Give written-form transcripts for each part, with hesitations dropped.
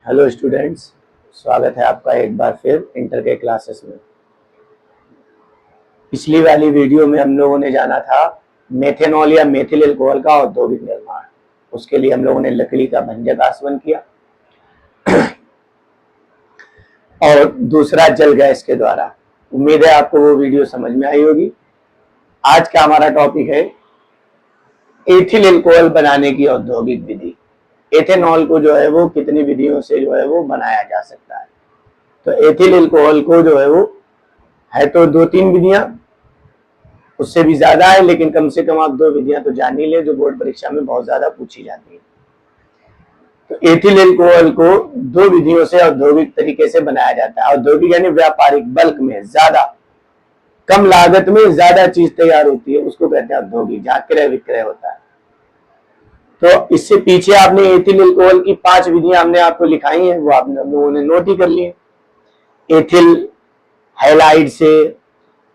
Hello students, स्वागत है आपका एक बार फिर इंटर के क्लासेस में। पिछली वाली वीडियो में हम लोगों ने जाना था मेथेनॉल या मेथिल अल्कोहल का औद्योगिक निर्माण। उसके लिए हम लोगों ने लकड़ी का भंजक आसवन किया और दूसरा जल गैस के द्वारा। उम्मीद है आपको वो वीडियो समझ में आई होगी। आज का हमारा टॉपिक है एथिल अल्कोहल बनाने की औद्योगिक विधि। एथेनॉल को जो है वो कितनी विधियों से जो है वो बनाया जा सकता है। तो एथिल अल्कोहल को जो है वो है तो 2-3 विधियां, उससे भी ज्यादा है, लेकिन कम से कम आप 2 विधियां तो जान ही ले जो बोर्ड परीक्षा में बहुत ज्यादा पूछी जाती है। तो एथिल अल्कोहल को 2 विधियों से औद्योगिक तरीके से बनाया जाता है। औद्योगिक यानी व्यापारिक, बल्क में, ज्यादा कम लागत में ज्यादा चीज तैयार होती है, उसको कहते हैं औद्योगिक, जहां क्रय विक्रय होता है। तो इससे पीछे आपने एथिल अल्कोहल की 5 विधियां हमने आपको लिखाई हैं, वो आप लोगों ने नोट ही कर लिए। एथिल हैलाइड से,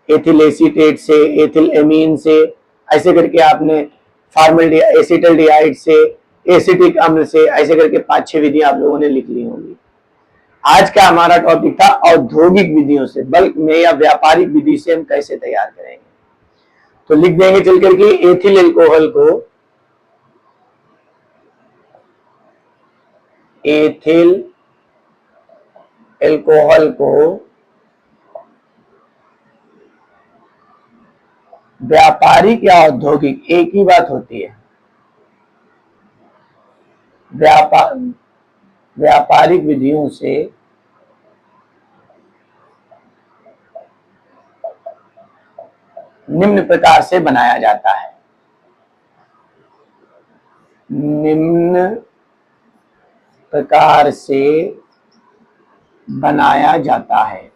एथिल एसीटेट से, एथिल एमीन से, ऐसे करके आपने फार्मल एसिटल्डिहाइड से, एसिटिक अम्ल से, ऐसे करके 5-6 विधियां आप लोगों ने लिख ली होंगी। आज का हमारा टॉपिक था औद्योगिक विधियों से, बल्क में या व्यापारिक विधि से हम कैसे तैयार करेंगे। तो लिख देंगे चल करके एथिल अल्कोहल को, एथिल अल्कोहल को व्यापारिक या औद्योगिक एक ही बात होती है। व्यापारिक विधियों से निम्न प्रकार से बनाया जाता है। निम्न प्रकार से बनाया जाता है।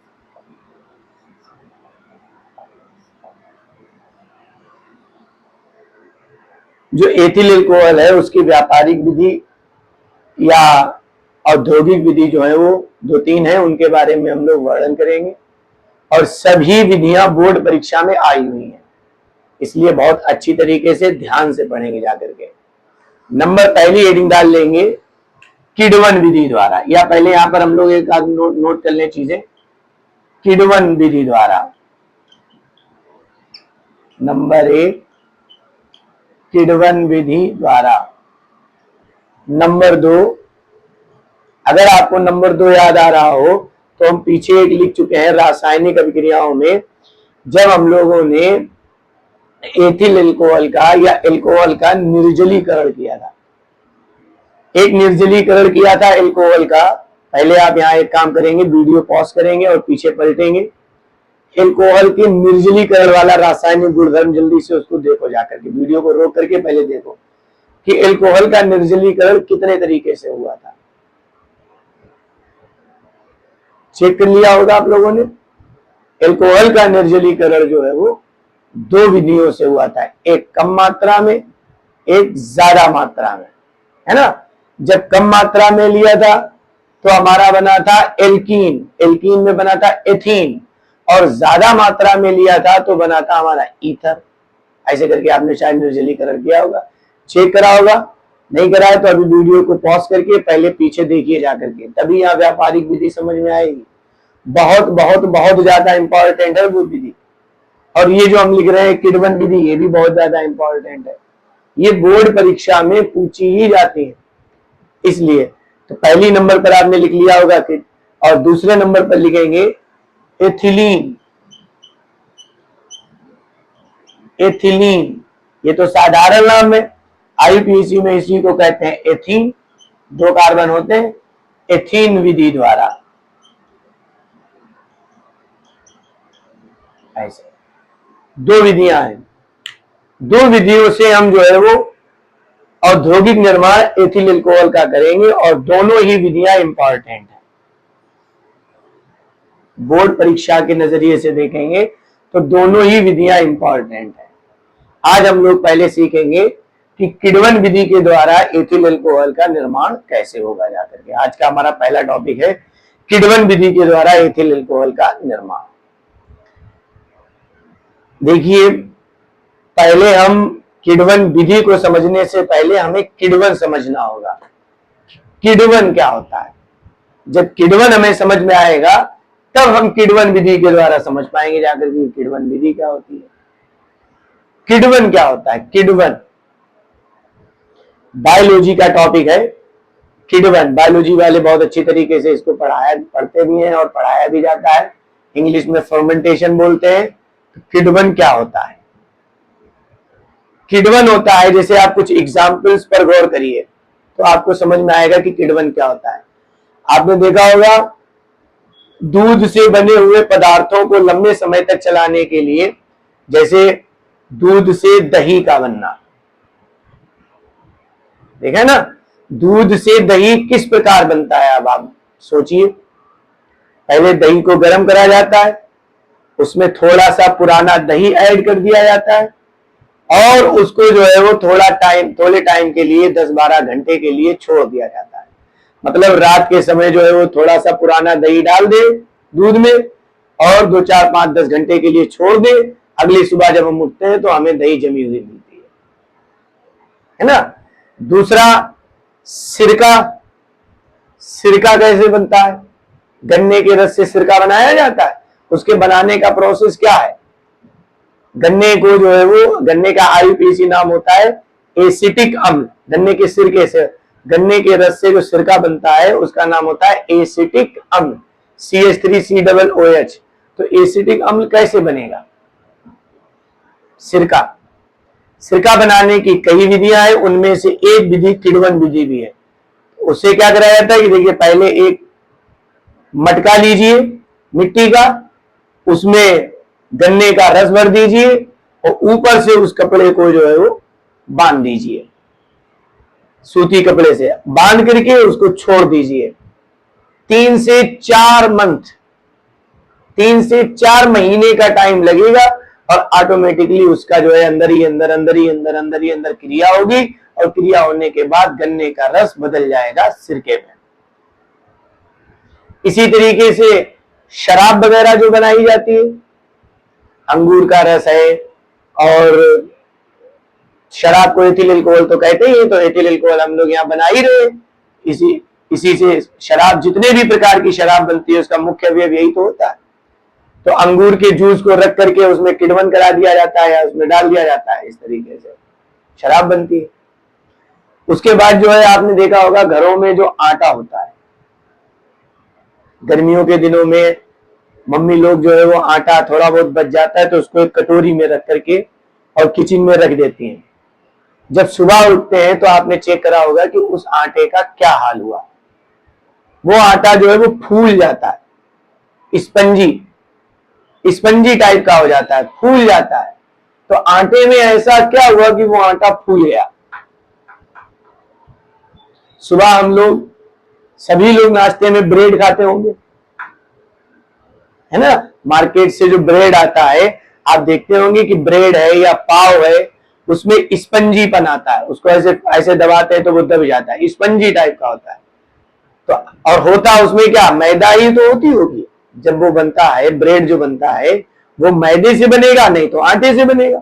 जो एथिल अल्कोहल है उसकी व्यापारिक विधि या औद्योगिक विधि जो है वो 2-3 है, उनके बारे में हम लोग वर्णन करेंगे। और सभी विधियां बोर्ड परीक्षा में आई हुई हैं, इसलिए बहुत अच्छी तरीके से ध्यान से पढ़ेंगे जाकर के। नंबर पहली हेडिंग डाल लेंगे किडवन विधि द्वारा, या पहले यहां पर हम लोग एक नोट कर लें चीजें। किडवन विधि द्वारा नंबर 1, किडवन विधि द्वारा। नंबर 2, अगर आपको नंबर 2 याद आ रहा हो तो हम पीछे एक लिख चुके हैं, रासायनिक अभिक्रियाओं में जब हम लोगों ने एथिल अल्कोहल का या अल्कोहल का निर्जलीकरण किया था। एक निर्जलीकरण किया था अल्कोहल का। पहले आप यहाँ एक काम करेंगे, वीडियो पॉज करेंगे और पीछे पलटेंगे। अल्कोहल के निर्जलीकरण वाला रासायनिक गुणधर्म जल्दी से उसको देखो, जाकर के वीडियो को रोक करके पहले देखो कि अल्कोहल का निर्जलीकरण कितने तरीके से हुआ था। चेक कर लिया होगा आप लोगों ने। अल्कोहल का निर्जलीकरण जो है वो 2 विधियों से हुआ था, एक कम मात्रा में, एक ज्यादा मात्रा में, है ना। जब कम मात्रा में लिया था तो हमारा बना था एल्कीन, एल्कीन में बना था एथीन, और ज्यादा मात्रा में लिया था तो बना था हमारा ईथर। ऐसे करके आपने शायद निर्जलीकरण किया होगा, चेक करा होगा। नहीं करा है तो अभी वीडियो को पॉज करके पहले पीछे देखिए जाकर के, तभी यहाँ व्यापारिक विधि समझ में आएगी। बहुत बहुत बहुत ज्यादा इंपॉर्टेंट है वो विधि। और ये जो हम लिख रहे हैं किडवन विधि, ये भी बहुत ज्यादा इंपॉर्टेंट है, ये बोर्ड परीक्षा में पूछी ही जाती है। इसलिए तो पहली नंबर पर आपने लिख लिया होगा कि, और दूसरे नंबर पर लिखेंगे एथिलीन। एथिलीन ये तो साधारण नाम है, आईयूपीएससी में इसी को कहते हैं एथीन। 2 कार्बन होते हैं। एथीन विधि द्वारा, ऐसे 2 विधियां हैं। 2 विधियों से हम जो है वो औद्योगिक निर्माण एथिल अल्कोहल का करेंगे, और दोनों ही विधियां इंपॉर्टेंट है। बोर्ड परीक्षा के नजरिए से देखेंगे तो दोनों ही विधियां इंपॉर्टेंट है। आज हम लोग पहले सीखेंगे कि किडवन विधि के द्वारा एथिल अल्कोहल का निर्माण कैसे होगा जाकर के। आज का हमारा पहला टॉपिक है किडवन विधि के द्वारा एथिल अल्कोहल का निर्माण। देखिए, पहले हम किडवन विधि को समझने से पहले हमें किडवन समझना होगा। किडवन क्या होता है? जब किडवन हमें समझ में आएगा तब हम किडवन विधि के द्वारा समझ पाएंगे जाकर के किडवन विधि क्या होती है। किडवन क्या होता है? किडवन बायोलॉजी का टॉपिक है। किडवन बायोलॉजी वाले बहुत अच्छी तरीके से इसको पढ़ते भी हैं और पढ़ाया भी जाता है। इंग्लिश में फर्मेंटेशन बोलते हैं। तो किडवन क्या होता है? किडवन होता है, जैसे आप कुछ एग्जाम्पल्स पर गौर करिए तो आपको समझ में आएगा कि किडवन क्या होता है। आपने देखा होगा दूध से बने हुए पदार्थों को लंबे समय तक चलाने के लिए, जैसे दूध से दही का बनना, देखा ना, दूध से दही किस प्रकार बनता है? अब आप सोचिए, पहले दही को गर्म करा जाता है, उसमें थोड़ा सा पुराना दही ऐड कर दिया जाता है और उसको जो है वो थोड़े टाइम के लिए 10-12 घंटे के लिए छोड़ दिया जाता है। मतलब रात के समय जो है वो थोड़ा सा पुराना दही डाल दे दूध में और 2, 4, 5, 10 घंटे के लिए छोड़ दे। अगली सुबह जब हम उठते हैं तो हमें दही जमी हुई मिलती है ना। दूसरा, सिरका। सिरका कैसे बनता है? गन्ने के रस से सिरका बनाया जाता है। उसके बनाने का प्रोसेस क्या है? गन्ने को जो है वो, गन्ने का IUPAC नाम होता है एसिटिक अम्ल। गन्ने के सिरके से, गन्ने के रस से जो सिरका बनता है उसका नाम होता है एसिटिक अम्ल, CH3COOH। तो एसिटिक अम्ल कैसे बनेगा? सिरका बनाने की कई विधियां हैं, उनमें से एक विधि किडवन विधि भी है। उससे क्या कराया जाता है कि देखिए, पहले एक मटका लीजिए मिट्टी का, उसमें गन्ने का रस भर दीजिए और ऊपर से उस कपड़े को जो है वो बांध दीजिए, सूती कपड़े से बांध करके उसको छोड़ दीजिए 3 से 4 महीने का टाइम लगेगा और ऑटोमेटिकली उसका जो है अंदर ही अंदर क्रिया होगी और क्रिया होने के बाद गन्ने का रस बदल जाएगा सिरके में। इसी तरीके से शराब वगैरह जो बनाई जाती है, अंगूर का रस है और शराब को एथिल अल्कोहल तो कहते ही है, तो एथिल अल्कोहल हम लोग यहाँ बना ही रहे। इसी से शराब, जितने भी प्रकार की शराब बनती है उसका मुख्य अवयव यही तो होता है। तो अंगूर के जूस को रख करके उसमें किडवन करा दिया जाता है या उसमें डाल दिया जाता है, इस तरीके से शराब बनती है। उसके बाद जो है आपने देखा होगा घरों में जो आटा होता है, गर्मियों के दिनों में मम्मी लोग जो है वो आटा थोड़ा बहुत बच जाता है तो उसको एक कटोरी में रख करके और किचन में रख देती हैं। जब सुबह उठते हैं तो आपने चेक करा होगा कि उस आटे का क्या हाल हुआ। वो आटा जो है वो फूल जाता है, स्पंजी टाइप का हो जाता है, फूल जाता है। तो आटे में ऐसा क्या हुआ कि वो आटा फूल गया। सुबह हम लोग, सभी लोग नाश्ते में ब्रेड खाते होंगे, है ना। मार्केट से जो ब्रेड आता है आप देखते होंगे कि ब्रेड है या पाव है, उसमें स्पंजीपन आता है, उसको ऐसे दबाते हैं तो वो दब जाता है, स्पंजी टाइप का होता है। तो और होता उसमें क्या, मैदा ही तो होगी। जब वो बनता है, ब्रेड जो बनता है वो मैदे से बनेगा, नहीं तो आटे से बनेगा।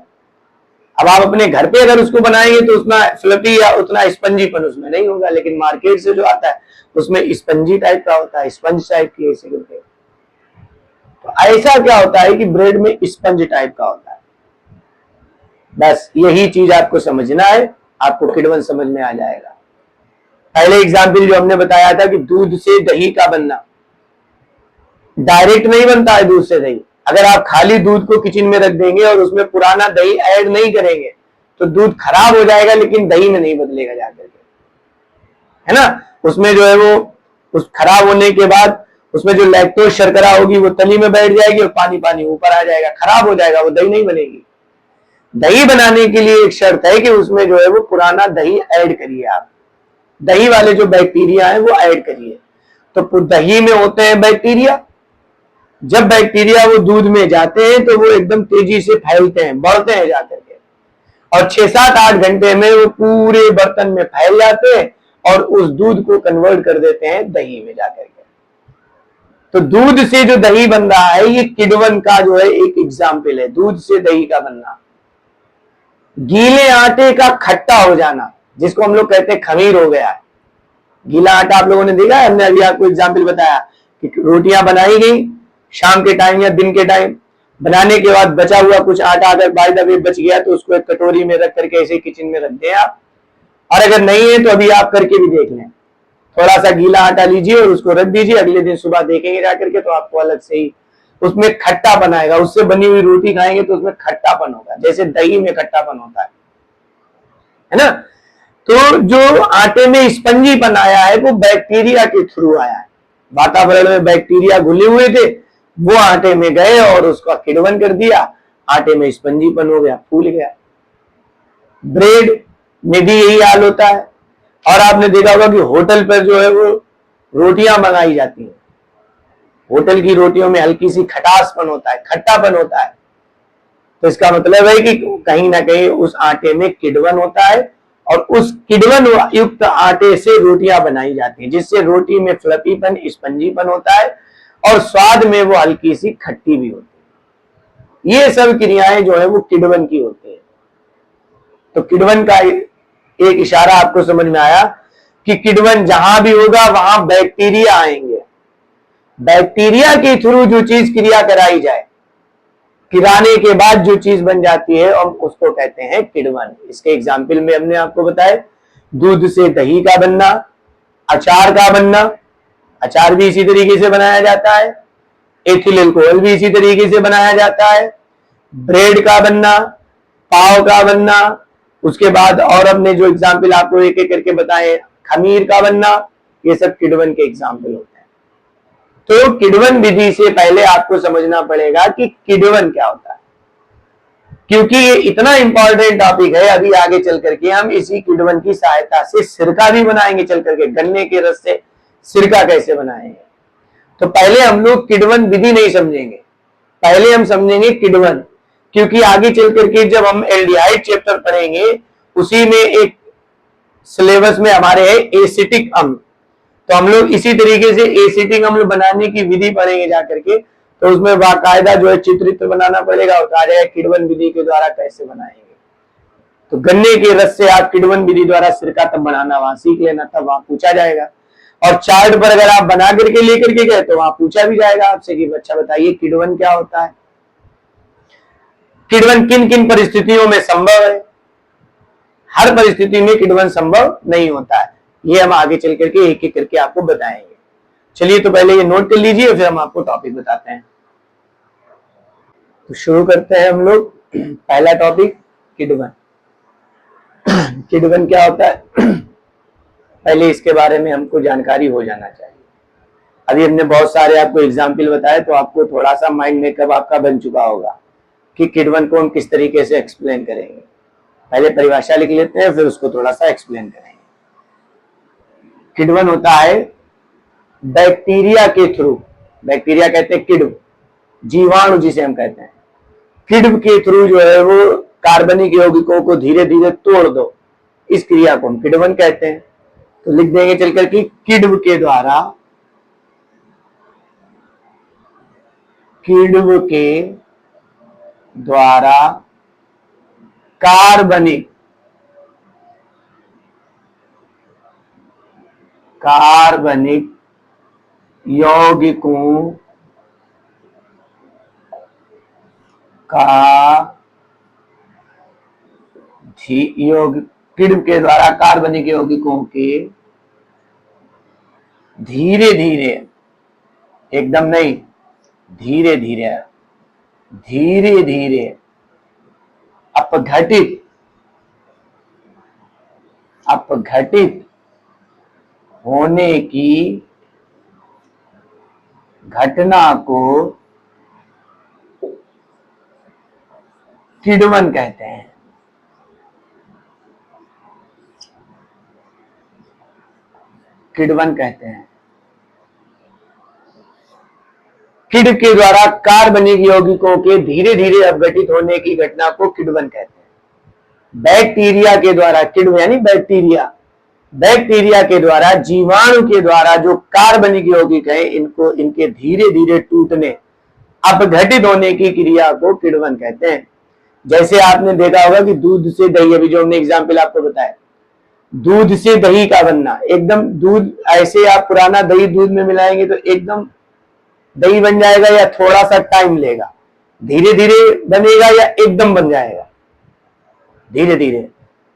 अब आप अपने घर पे अगर उसको बनाएंगे तो उतना फ्लफी या उतना स्पंजीपन उसमें नहीं होगा, लेकिन मार्केट से जो आता है उसमें स्पंजी टाइप का होता है, स्पंज टाइप की ऐसे करके। तो ऐसा क्या होता है कि ब्रेड में स्पंज टाइप का होता है। बस यही चीज आपको समझना है, आपको किडवन समझ में आ जाएगा। पहले एग्जाम्पल जो हमने बताया था कि दूध से दही का बनना, डायरेक्ट नहीं बनता है दूध से दही। अगर आप खाली दूध को किचन में रख देंगे और उसमें पुराना दही ऐड नहीं करेंगे तो दूध खराब हो जाएगा, लेकिन दही में नहीं बदलेगा जाकर के, है ना। उसमें जो है वो उस खराब होने के बाद उसमें जो लैक्टोज शर्करा होगी वो तली में बैठ जाएगी और पानी पानी ऊपर आ जाएगा, खराब हो जाएगा, वो दही नहीं बनेगी। दही बनाने के लिए एक शर्त है कि उसमें जो है वो पुराना दही ऐड करिए, आप दही वाले जो बैक्टीरिया है वो ऐड करिए। तो दही में होते हैं बैक्टीरिया, जब बैक्टीरिया वो दूध में जाते हैं तो वो एकदम तेजी से फैलते हैं, बढ़ते हैं जाकर के, और 6, 7, 8 घंटे में वो पूरे बर्तन में फैल जाते हैं और उस दूध को कन्वर्ट कर देते हैं दही में जाकर के। तो दूध से जो दही बन रहा है ये किडवन का जो है एक एग्जाम्पल है, दूध से दही का बनना। गीले आटे का खट्टा हो जाना, जिसको हम लोग कहते हैं खमीर हो गया है, गीला आटा आप लोगों ने देखा है, हमने अभी आपको एग्जाम्पल बताया कि रोटियां बनाई गई शाम के टाइम या दिन के टाइम, बनाने के बाद बचा हुआ कुछ आटा अगर बाय द वे बच गया तो उसको एक कटोरी में रख करके ऐसे किचन में रख दें आप, और अगर नहीं है तो अभी आप करके भी देख लें, थोड़ा सा गीला आटा लीजिए और उसको रख दीजिए, अगले दिन सुबह देखेंगे जाकर के तो आपको अलग से ही उसमें खट्टा बनाएगा, उससे बनी हुई रोटी खाएंगे तो उसमें खट्टापन होगा, जैसे दही में खट्टापन होता है ना। तो जो आटे में स्पंजीपन आया है वो बैक्टीरिया के थ्रू आया है, वातावरण में बैक्टीरिया घुले हुए थे, वो आटे में गए और उसका किण्वन कर दिया, आटे में स्पंजीपन हो गया, फूल गया। ब्रेड में भी यही हाल होता है, और आपने देखा होगा कि होटल पर जो है वो रोटियां मंगाई जाती हैं, होटल की रोटियों में हल्की सी खटासपन होता है, खट्टापन होता है, तो इसका मतलब है कि कहीं ना कहीं उस आटे में किण्वन होता है और उस किण्वन युक्त आटे से रोटियां बनाई जाती हैं, जिससे रोटी में फ्लफीपन, स्पंजीपन होता है और स्वाद में वो हल्की सी खट्टी भी होती है। ये सब क्रियाएं जो है वो किण्वन की होती है। तो किण्वन का एक इशारा आपको समझ में आया कि किण्वन जहां भी होगा वहां बैक्टीरिया आएंगे, बैक्टीरिया के थ्रू जो चीज क्रिया कराई जाए, किराने के बाद जो चीज बन जाती है हम उसको कहते हैं किण्वन। इसके एग्जाम्पल में हमने आपको बताया, दूध से दही का बनना, अचार का बनना, अचार भी इसी तरीके से बनाया जाता है, एथिल अल्कोहल भी इसी तरीके से बनाया जाता है, ब्रेड का बनना, पाव का बनना, उसके बाद और हमने जो एग्जाम्पल आपको एक एक करके बताए, खमीर का बनना, ये सब किण्वन के एग्जाम्पल होते हैं। तो किण्वन विधि से पहले आपको समझना पड़ेगा कि किण्वन क्या होता है, क्योंकि ये इतना इंपॉर्टेंट टॉपिक है। अभी आगे चल करके हम इसी किण्वन की सहायता से सिरका भी बनाएंगे, चल करके गन्ने के रस से सिरका कैसे बनाएंगे। तो पहले हम लोग किण्वन विधि नहीं समझेंगे, पहले हम समझेंगे किण्वन, क्योंकि आगे चल करके जब हम एल्डिहाइड चैप्टर पढ़ेंगे उसी में एक सिलेबस में हमारे है एसिटिक अम्ल, तो हम लोग इसी तरीके से एसिटिक अम्ल बनाने की विधि पढ़ेंगे जाकर के, तो उसमें बाकायदा जो है चित्र बनाना पड़ेगा और कहा जाएगा किण्वन विधि के द्वारा कैसे बनाएंगे। तो गन्ने के रस से आप किण्वन विधि द्वारा सिरका तब बनाना वहां सीख लेना, तब वहां पूछा जाएगा, और चार्ट पर अगर आप बना करके लेकर के गए तो वहां पूछा भी जाएगा आपसे कि बच्चा बताइए किण्वन क्या होता है, किण्वन किन किन परिस्थितियों में संभव है। हर परिस्थिति में किण्वन संभव नहीं होता है, ये हम आगे चल करके एक एक करके आपको बताएंगे। चलिए तो पहले ये नोट कर लीजिए, फिर हम आपको टॉपिक बताते हैं। तो शुरू करते हैं हम लोग। पहला टॉपिक किण्वन। किण्वन क्या होता है पहले इसके बारे में हमको जानकारी हो जाना चाहिए। अभी हमने बहुत सारे आपको एग्जाम्पल बताए, तो आपको थोड़ा सा माइंड मेकअप आपका बन चुका होगा कि किण्वन को हम किस तरीके से एक्सप्लेन करेंगे। पहले परिभाषा लिख लेते हैं, फिर उसको थोड़ा सा एक्सप्लेन करेंगे। किण्वन होता है बैक्टीरिया के थ्रू, बैक्टीरिया कहते हैं किण्व, जीवाणु जिसे हम कहते हैं, किण्व के थ्रू जो है वो कार्बनिक यौगिकों को धीरे धीरे तोड़ दो, इस क्रिया को हम किण्वन कहते हैं। तो लिख देंगे चलकर कि किण्व के द्वारा, किण्व के द्वारा कार्बनिक यौगिकों का किण्व के द्वारा कार्बनिक यौगिकों के धीरे धीरे, एकदम नहीं, धीरे धीरे, धीरे धीरे अपघटित होने की घटना को किण्वन कहते हैं। किण्वन कहते हैं। किण्व के द्वारा कार्बनिक यौगिकों के धीरे धीरे अपघटित होने की घटना को किण्वन कहते हैं। बैक्टीरिया के द्वारा, किण्व यानी बैक्टीरिया, बैक्टीरिया के द्वारा, जीवाणु के द्वारा जो कार्बनिक यौगिक है इनको, इनके धीरे धीरे टूटने, अपघटित होने की क्रिया को किण्वन कहते हैं। जैसे आपने देखा होगा कि दूध से दही, अभी जो हमने एग्जाम्पल आपको बताया, दूध से दही का बनना, एकदम दूध ऐसे आप पुराना दही दूध में मिलाएंगे तो एकदम दही बन जाएगा या थोड़ा सा टाइम लेगा, धीरे धीरे बनेगा या एकदम बन जाएगा? धीरे धीरे।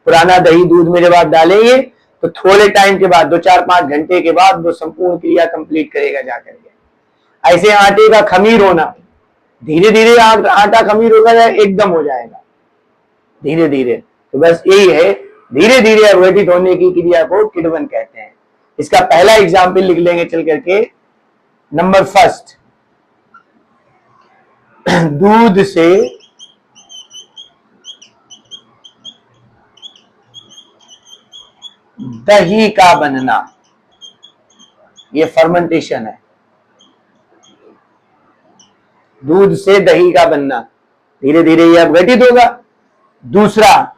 पुराना दही दूध में जब आप डालेंगे तो थोड़े टाइम के बाद 2-4-5 घंटे के बाद वो संपूर्ण क्रिया कंप्लीट करेगा जाकर के। ऐसे आटे का खमीर होना, धीरे धीरे आटा खमीर होगा या एकदम हो जाएगा? धीरे धीरे। तो बस यही है, धीरे धीरे अवगठित होने की क्रिया को किण्वन कहते हैं। इसका पहला एग्जाम्पल लिख लेंगे चल करके, नंबर फर्स्ट, दूध से दही का बनना, ये फर्मेंटेशन है। दूध से दही का बनना, धीरे धीरे यह अपघटित होगा। दूसरा,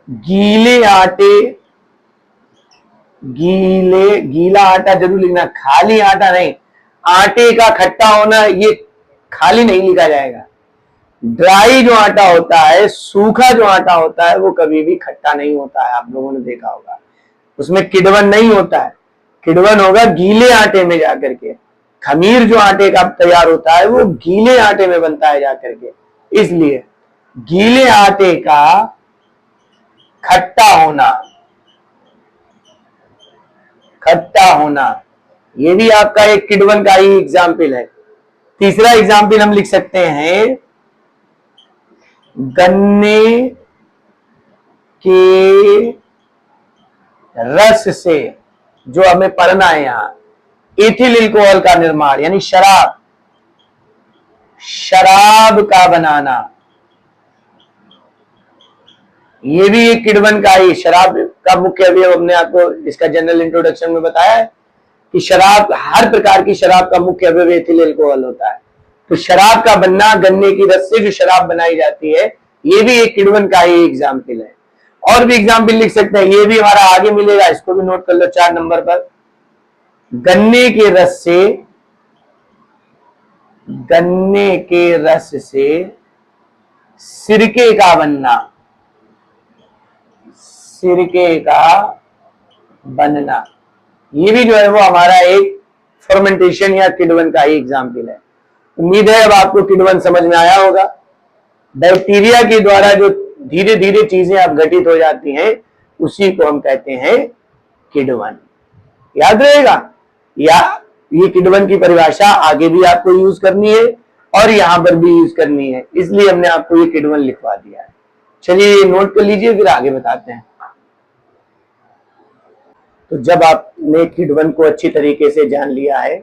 गीले आटे, गीला आटा जरूर लिखना, खाली आटा नहीं। आटे का खट्टा होना ये खाली नहीं लिखा जाएगा। ड्राई जो आटा होता है, सूखा जो आटा होता है, वो कभी भी खट्टा नहीं होता है, आप लोगों ने देखा होगा। उसमें किण्वन नहीं होता है, किण्वन होगा गीले आटे में जाकर के। खमीर जो आटे का तैयार होता है वो गीले आटे में बनता है जाकर के। इसलिए गीले आटे का खट्टा होना, ये भी आपका एक किण्वन का ही एग्जाम्पल है। तीसरा एग्जाम्पल हम लिख सकते हैं, गन्ने के रस से, जो हमें पढ़ना है यहां, एथिल अल्कोहल का निर्माण, यानी शराब का बनाना, ये भी एक किण्वन का ही। शराब का मुख्य अवयव हमने आपको इसका जनरल इंट्रोडक्शन में बताया है कि शराब, हर प्रकार की शराब का मुख्य अवयव एथिल अल्कोहल होता है। तो शराब का बनना, गन्ने की रस से जो शराब बनाई जाती है, ये भी एक किण्वन का ही एग्जाम्पल है। और भी एग्जाम्पल लिख सकते हैं, ये भी हमारा आगे मिलेगा, इसको भी नोट कर लो 4 नंबर पर। गन्ने के रस से सिरके का बनना, ये भी जो है वो हमारा एक फर्मेंटेशन या किण्वन का ही एग्जाम्पल है। उम्मीद है अब आपको किण्वन समझ में आया होगा। बैक्टीरिया के द्वारा जो धीरे धीरे चीजें अपघटित हो जाती हैं, उसी को हम कहते हैं किण्वन। याद रहेगा, या ये किण्वन की परिभाषा आगे भी आपको यूज करनी है और यहां पर भी यूज करनी है, इसलिए हमने आपको ये किण्वन लिखवा दिया है। चलिए नोट कर लीजिए, फिर आगे बताते हैं। तो जब आपने किण्वन को अच्छी तरीके से जान लिया है,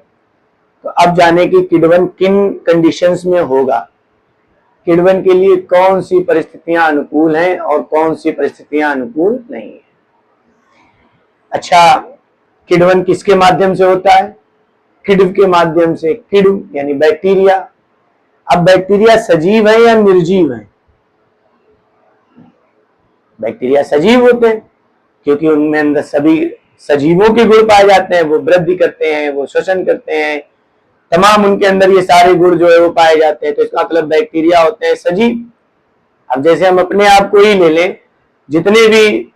तो अब जाने की किण्वन किन कंडीशंस में होगा, किण्वन के लिए कौन सी परिस्थितियां अनुकूल हैं और कौन सी परिस्थितियां अनुकूल नहीं है। अच्छा, किण्वन किसके माध्यम से होता है? किण्व के माध्यम से। किण्व यानी बैक्टीरिया। अब बैक्टीरिया सजीव है या निर्जीव है? बैक्टीरिया सजीव होते हैं, क्योंकि उनमें अंदर सभी सजीवों के गुण पाए जाते हैं। वो वृद्धि करते हैं, वो श्वसन करते हैं, तमाम उनके अंदर ये सारे गुण जो है वो पाए जाते हैं। तो इसका मतलब बैक्टीरिया होते हैं सजीव। अब जैसे हम अपने आप को ही ले लें, जितने भी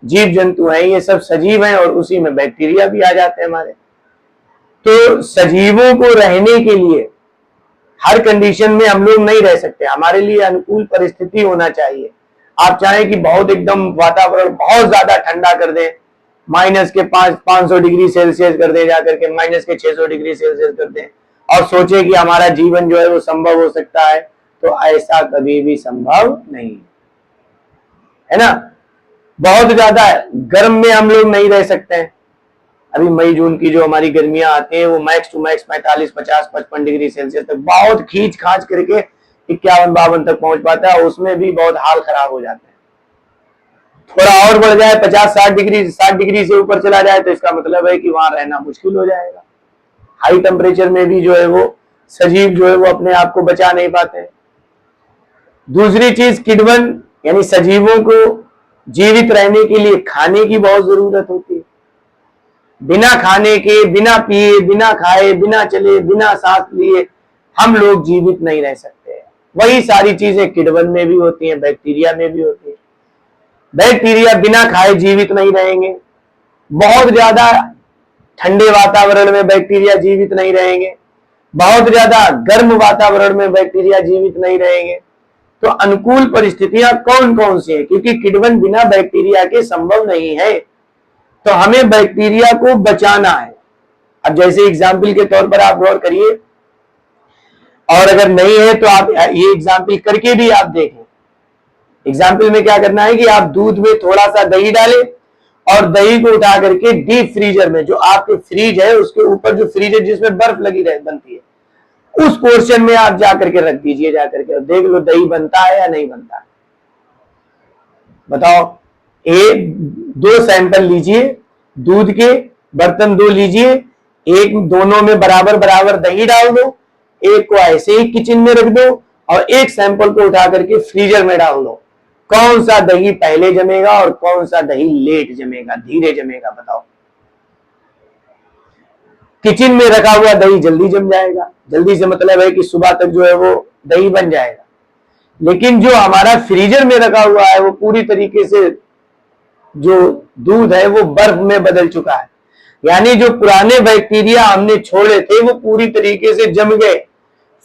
जीव जंतु हैं ये सब सजीव हैं, और उसी में बैक्टीरिया भी आ जाते हैं हमारे। तो सजीवों को रहने के लिए हर कंडीशन में हम लोग नहीं रह सकते, हमारे लिए अनुकूल परिस्थिति होना चाहिए। आप चाहें कि बहुत एकदम वातावरण बहुत ज्यादा ठंडा कर दें, -500 डिग्री सेल्सियस कर दें, जाकर के -600 डिग्री सेल्सियस कर दें, और सोचे कि हमारा जीवन जो है वो संभव हो सकता है, तो ऐसा कभी भी संभव नहीं है ना। बहुत ज्यादा गर्म में हम लोग नहीं रह सकते हैं। अभी मई जून की जो हमारी गर्मियां आती हैं वो max to max 45, 50, 55 degree Celsius तक बहुत खींच खांच करके 51-52 तक पहुंच पाता है, उसमें भी बहुत हाल खराब हो जाता है। थोड़ा और बढ़ जाए 50-60 डिग्री से ऊपर चला जाए तो इसका मतलब है कि वहां रहना मुश्किल हो जाएगा। हाई टेम्परेचर में भी जो है वो सजीव जो है वो अपने आप को बचा नहीं पाते। दूसरी चीज, किण्वन यानी सजीवों को जीवित रहने के लिए खाने की बहुत जरूरत होती है। बिना खाने के, बिना पिए, बिना खाए, बिना चले, बिना सांस लिए हम लोग जीवित नहीं रह सकते। वही सारी चीजें किण्वन में भी होती हैं, बैक्टीरिया में भी होती है। बैक्टीरिया बिना खाए जीवित नहीं रहेंगे, बहुत ज्यादा ठंडे वातावरण में बैक्टीरिया जीवित नहीं रहेंगे, बहुत ज्यादा गर्म वातावरण में बैक्टीरिया जीवित नहीं रहेंगे। तो अनुकूल परिस्थितियां कौन कौन सी है, क्योंकि किण्वन बिना बैक्टीरिया के संभव नहीं है, तो हमें बैक्टीरिया को बचाना है। अब जैसे एग्जाम्पल के तौर पर आप गौर करिए, और अगर नहीं है तो आप ये एग्जाम्पल करके भी आप देखें। एग्जाम्पल में क्या करना है कि आप दूध में थोड़ा सा दही डालें और दही को उठा करके डीप फ्रीजर में, जो आपके फ्रिज है उसके ऊपर जो फ्रीज है जिसमें बर्फ लगी रह बनती है, उस पोर्शन में आप जाकर के रख दीजिए, जाकर के देख लो दही बनता है या नहीं बनता है। बताओ, दो सैंपल लीजिए दूध के, बर्तन दो लीजिए, एक दोनों में बराबर बराबर दही डाल दो, एक को ऐसे ही किचन में रख दो और एक सैंपल को उठा करके फ्रीजर में डाल दो। कौन सा दही पहले जमेगा और कौन सा दही लेट जमेगा, धीरे जमेगा? बताओ। किचन में रखा हुआ दही जल्दी जम जाएगा, जल्दी से मतलब है कि सुबह तक जो है वो दही बन जाएगा, लेकिन जो हमारा फ्रीजर में रखा हुआ है वो पूरी तरीके से जो दूध है वो बर्फ में बदल चुका है, यानी जो पुराने बैक्टीरिया हमने छोड़े थे वो पूरी तरीके से जम गए,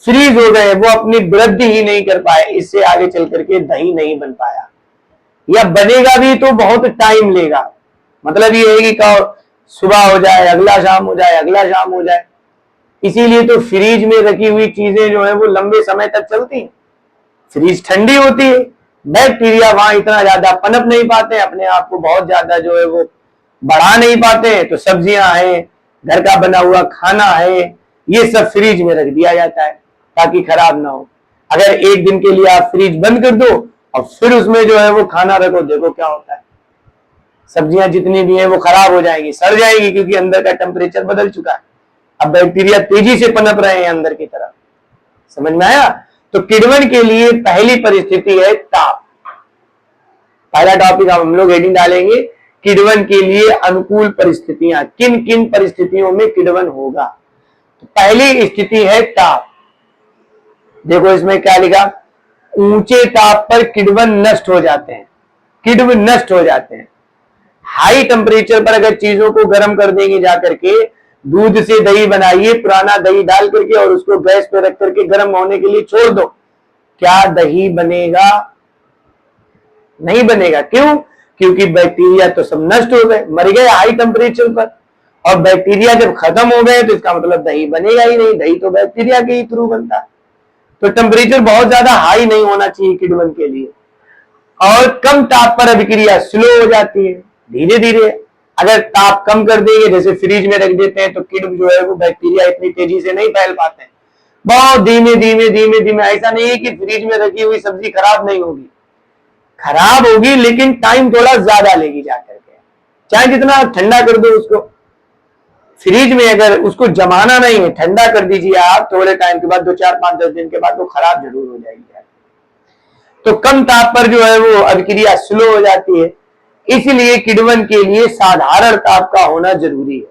फ्रीज हो गए, वो अपनी वृद्धि ही नहीं कर पाए, इससे आगे चल करके दही नहीं बन पाया, या बनेगा भी तो बहुत टाइम लेगा। मतलब ये है कि सुबह हो जाए, अगला शाम हो जाए, अगला शाम हो जाए। इसीलिए तो फ्रीज में रखी हुई चीजें जो है वो लंबे समय तक चलती हैं। फ्रीज ठंडी होती है, बैक्टीरिया वहां इतना ज्यादा पनप नहीं पाते, अपने आप को बहुत ज्यादा जो है वो बढ़ा नहीं पाते हैं, तो सब्जियां हैं, घर का बना हुआ खाना है, ये सब फ्रिज में रख दिया जाता है ताकि खराब ना हो। अगर एक दिन के लिए आप फ्रिज बंद कर दो और फिर उसमें जो है वो खाना रखो, देखो क्या होता है, सब्जियां जितनी भी हैं वो खराब हो जाएंगी, सड़ जाएंगी, क्योंकि अंदर का टेम्परेचर बदल चुका है। अब बैक्टीरिया तेजी से पनप रहे हैं अंदर की तरफ। समझ में आया? तो किण्वन के लिए पहली परिस्थिति है ताप। पहला टॉपिक हम लोग हेडिंग डालेंगे, किण्वन के लिए अनुकूल परिस्थितियां, किन किन परिस्थितियों में किण्वन होगा। तो पहली स्थिति है ताप। देखो इसमें क्या लिखा, ऊंचे ताप पर किण्वन नष्ट हो जाते हैं, किण्व नष्ट हो जाते हैं। हाई टेम्परेचर पर अगर चीजों को गर्म कर देंगे, जाकर के दूध से दही बनाइए, पुराना दही डाल करके और उसको गैस पे रख करके गर्म होने के लिए छोड़ दो, क्या दही बनेगा? नहीं बनेगा। क्यों? क्योंकि बैक्टीरिया तो सब नष्ट हो गए, मर गए हाई टेम्परेचर पर, और बैक्टीरिया जब खत्म हो गए तो इसका मतलब दही बनेगा ही नहीं, दही तो बैक्टीरिया के ही थ्रू बनता है। तो टेम्परेचर बहुत ज्यादा हाई नहीं होना चाहिए किण्वन के लिए, और कम ताप पर अभिक्रिया स्लो हो जाती है, धीरे धीरे। अगर ताप कम कर देंगे, जैसे फ्रिज में रख देते हैं, तो किण्व जो है वो बैक्टीरिया इतनी तेजी से नहीं फैल पाते हैं, बहुत धीमे धीमे धीमे धीमे। ऐसा नहीं है कि फ्रिज में रखी हुई सब्जी खराब नहीं होगी, खराब होगी, लेकिन टाइम थोड़ा ज्यादा लेगी जाकर के। चाहे जितना ठंडा कर दो उसको, फ्रिज में अगर उसको जमाना नहीं है, ठंडा कर दीजिए आप, थोड़े टाइम के बाद 2, 4, 5, 10 दिन के बाद वो खराब जरूर हो जाएगी। तो कम ताप पर जो है वो अभिक्रिया स्लो हो जाती है, इसलिए किण्वन के लिए साधारण ताप का होना जरूरी है।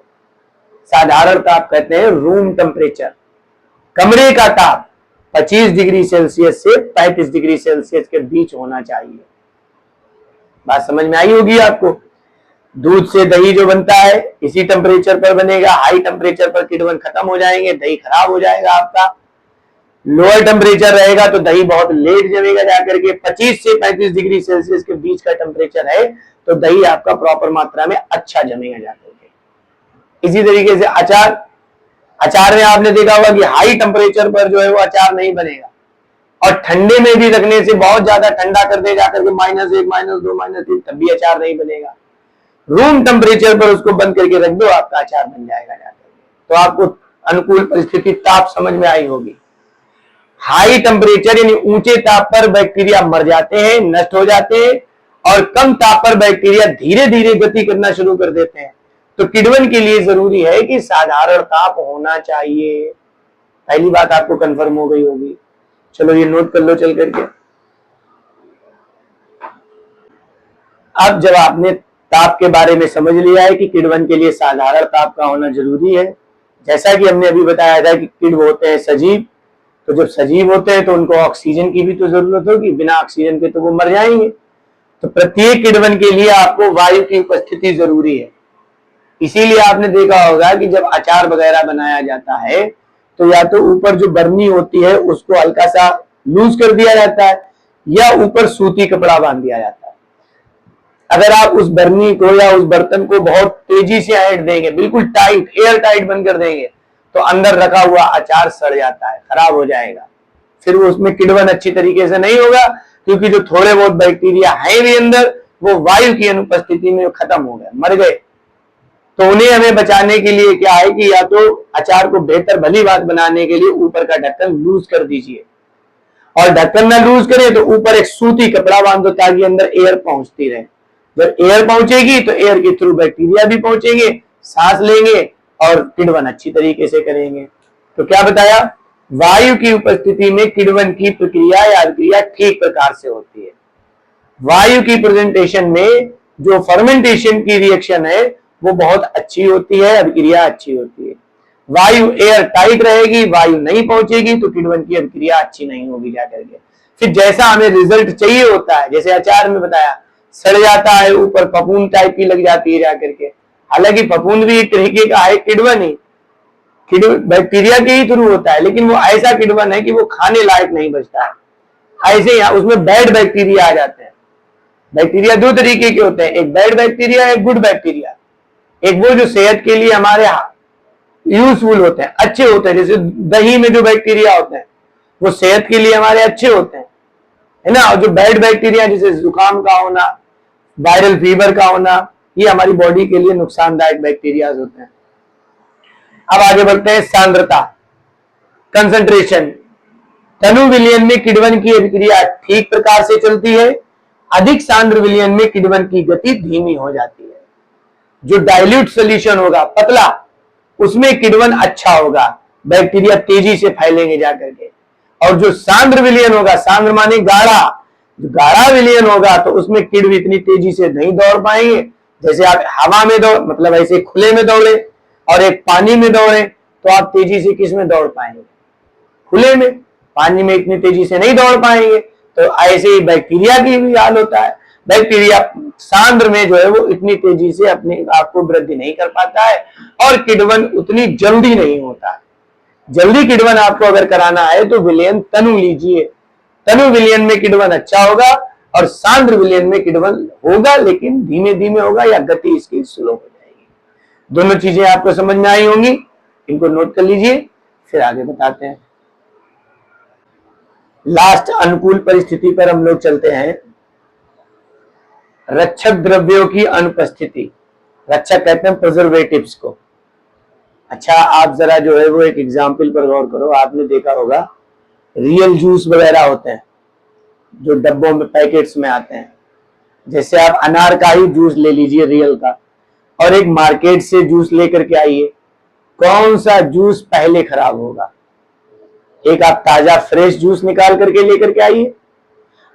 साधारण ताप कहते हैं रूम टेम्परेचर, कमरे का ताप 25 डिग्री सेल्सियस से 35 डिग्री सेल्सियस के बीच होना चाहिए। बात समझ में आई होगी आपको। दूध से दही जो बनता है इसी टेम्परेचर पर बनेगा, हाई टेम्परेचर पर किण्वन खत्म हो जाएंगे, दही खराब हो जाएगा आपका। लोअर टेम्परेचर रहेगा तो दही बहुत लेट जमेगा जाकर के। 25 से 35 डिग्री सेल्सियस के बीच का टेम्परेचर है तो दही आपका प्रॉपर मात्रा में अच्छा जमेगा जाकर के। इसी तरीके से अचार, अचार में आपने देखा होगा कि हाई टेम्परेचर पर जो है वो अचार नहीं बनेगा, और ठंडे में भी रखने से बहुत ज्यादा ठंडा कर दे जाकर के -1, -2, -3, तब भी अचार नहीं बनेगा। रूम टेम्परेचर पर उसको बंद करके रख दो, आपका अचार बन जाएगा जाकर के। तो आपको अनुकूल परिस्थिति ताप समझ में आई होगी। हाई टेम्परेचर यानी ऊंचे ताप पर बैक्टीरिया मर जाते हैं, नष्ट हो जाते हैं, और कम ताप पर बैक्टीरिया धीरे धीरे गति करना शुरू कर देते हैं। तो किण्वन के लिए जरूरी है कि साधारण ताप होना चाहिए। पहली बात आपको कंफर्म हो गई होगी। चलो ये नोट कर लो चल करके। अब जब आपने ताप के बारे में समझ लिया है कि किण्वन के लिए साधारण ताप का होना जरूरी है, जैसा कि हमने अभी बताया था कि किण्व होते हैं सजीव, तो जब सजीव होते हैं तो उनको ऑक्सीजन की भी तो जरूरत होगी, बिना ऑक्सीजन के तो वो मर जाएंगे। तो प्रत्येक किण्वन के लिए आपको वायु की उपस्थिति जरूरी है। इसीलिए आपने देखा होगा कि जब अचार वगैरह बनाया जाता है तो या तो ऊपर जो बरनी होती है उसको हल्का सा लूज कर दिया जाता है या ऊपर सूती कपड़ा बांध दिया जाता है। अगर आप उस बरनी को या उस बर्तन को बहुत तेजी से ऐंठ देंगे, बिल्कुल टाइट एयर टाइट बंद कर देंगे, तो अंदर रखा हुआ अचार सड़ जाता है, खराब हो जाएगा। फिर वो उसमें किण्वन अच्छी तरीके से नहीं होगा, क्योंकि जो थोड़े बहुत बैक्टीरिया है भी अंदर वो वायु की अनुपस्थिति में खत्म हो गए, मर गए। तो उन्हें हमें बचाने के लिए क्या है कि या तो अचार को बेहतर भली बात बनाने के लिए ऊपर का ढक्कन लूज कर दीजिए, और ढक्कन ना लूज करें तो ऊपर एक सूती कपड़ा बांध दो ताकि अंदर एयर पहुंचती रहे। जब एयर पहुंचेगी तो एयर के थ्रू बैक्टीरिया भी पहुंचेंगे, सांस लेंगे और किण्वन अच्छी तरीके से करेंगे। तो क्या बताया, वायु की उपस्थिति में किण्वन की प्रक्रिया या अभिक्रिया ठीक प्रकार से होती है। वायु की प्रेजेंटेशन में जो फर्मेंटेशन की रिएक्शन है वो बहुत अच्छी होती है, अभिक्रिया अच्छी होती है। वायु एयर टाइट रहेगी, वायु नहीं पहुंचेगी तो किण्वन की अभिक्रिया अच्छी नहीं होगी जाकर के। फिर जैसा हमें रिजल्ट चाहिए होता है, जैसे अचार में बताया, सड़ जाता है, ऊपर फफूंद टाइप की लग जाती है जाकर के। हालांकि फफूंद भी एक तरीके का है किण्वन ही, बैक्टीरिया के ही थ्रू होता है, लेकिन वो ऐसा किण्वन है कि वो खाने लायक नहीं बचता है। ऐसे ही उसमें बैड बैक्टीरिया आ जाते हैं। बैक्टीरिया दो तरीके के होते हैं, एक बैड बैक्टीरिया, एक गुड बैक्टीरिया। एक वो जो सेहत के लिए हमारे यूजफुल होते हैं, अच्छे होते हैं, जैसे दही में जो बैक्टीरिया होते हैं वो सेहत के लिए हमारे अच्छे होते हैं, है ना। और जो बैड बैक्टीरिया जैसे जुकाम का होना, वायरल फीवर का होना, ये हमारी बॉडी के लिए नुकसानदायक बैक्टीरिया होते हैं। अब आगे बढ़ते हैं, सांद्रता, कंसंट्रेशन। तनु विलयन में किण्वन की अभिक्रिया ठीक प्रकार से चलती है, अधिक सांद्र विलयन में किण्वन की गति धीमी हो जाती है। जो डाइल्यूट सोल्यूशन होगा, पतला, उसमें किण्वन अच्छा होगा, बैक्टीरिया तेजी से फैलेंगे जाकर के। और जो सांद्र विलयन होगा, सांद्र माने गाढ़ा, जो गाढ़ा विलयन होगा तो उसमें किण्व इतनी तेजी से नहीं दौड़ पाएंगे। जैसे आप हवा में दौड़, मतलब ऐसे खुले में दौड़े और एक पानी में दौड़े तो आप तेजी से किस में दौड़ पाएंगे, खुले में। पानी में इतनी तेजी से नहीं दौड़ पाएंगे। तो ऐसे ही बैक्टीरिया की भी हाल होता है, बैक्टीरिया सांद्र में जो है वो इतनी तेजी से अपने आप को वृद्धि नहीं कर पाता है और किण्वन उतनी जल्दी नहीं होता है। जल्दी किण्वन आपको अगर कराना है तो विलयन तनु लीजिए, तनु विलयन में किण्वन अच्छा होगा और सांद्र विलयन में किण्वन होगा लेकिन धीमे धीमे होगा या गति इसकी स्लो हो जाएगी। दोनों चीजें आपको समझ में आई होंगी, इनको नोट कर लीजिए, फिर आगे बताते हैं। लास्ट अनुकूल परिस्थिति पर हम लोग चलते हैं, रक्षक द्रव्यों की अनुपस्थिति। रक्षक कहते हैं प्रिजर्वेटिव्स को। अच्छा, आप जरा जो है वो एक एग्जाम्पल पर गौर करो। आपने देखा होगा रियल जूस वगैरह होते हैं जो डब्बों में पैकेट्स में आते हैं। जैसे आप अनार का ही जूस ले लीजिए रियल का, और एक मार्केट से जूस लेकर के आइए, कौन सा जूस पहले खराब होगा? एक आप ताजा फ्रेश जूस निकाल करके लेकर के आइए,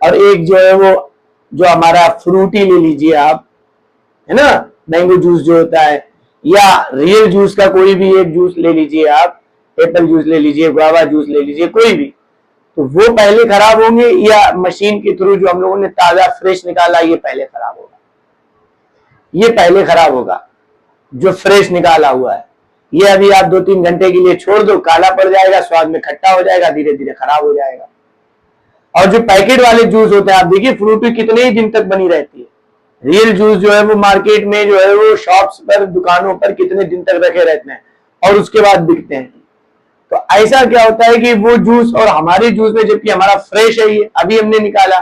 और एक जो है वो जो हमारा फ्रूटी ले लीजिए आप, है ना, मैंगो जूस जो होता है, या रियल जूस का कोई भी एक जूस ले लीजिए आप, एप्पल जूस ले लीजिए, गुआवा जूस ले लीजिए, कोई भी। तो वो पहले खराब होंगे या मशीन के थ्रू जो हम लोगों ने ताजा फ्रेश निकाला ये पहले खराब होगा? ये पहले खराब होगा जो फ्रेश निकाला हुआ है। ये अभी आप 2-3 घंटे के लिए छोड़ दो, काला पड़ जाएगा, स्वाद में खट्टा हो जाएगा, धीरे धीरे खराब हो जाएगा। और जो पैकेट वाले जूस होते हैं, आप देखिए फ्रूटी कितने ही दिन तक बनी रहती है। रियल जूस जो है वो मार्केट में जो है वो शॉप्स पर, दुकानों पर कितने दिन तक रखे रहते हैं और उसके बाद बिकते हैं। तो ऐसा क्या होता है कि वो जूस और हमारे जूस में, जबकि हमारा फ्रेश है, ये अभी हमने निकाला,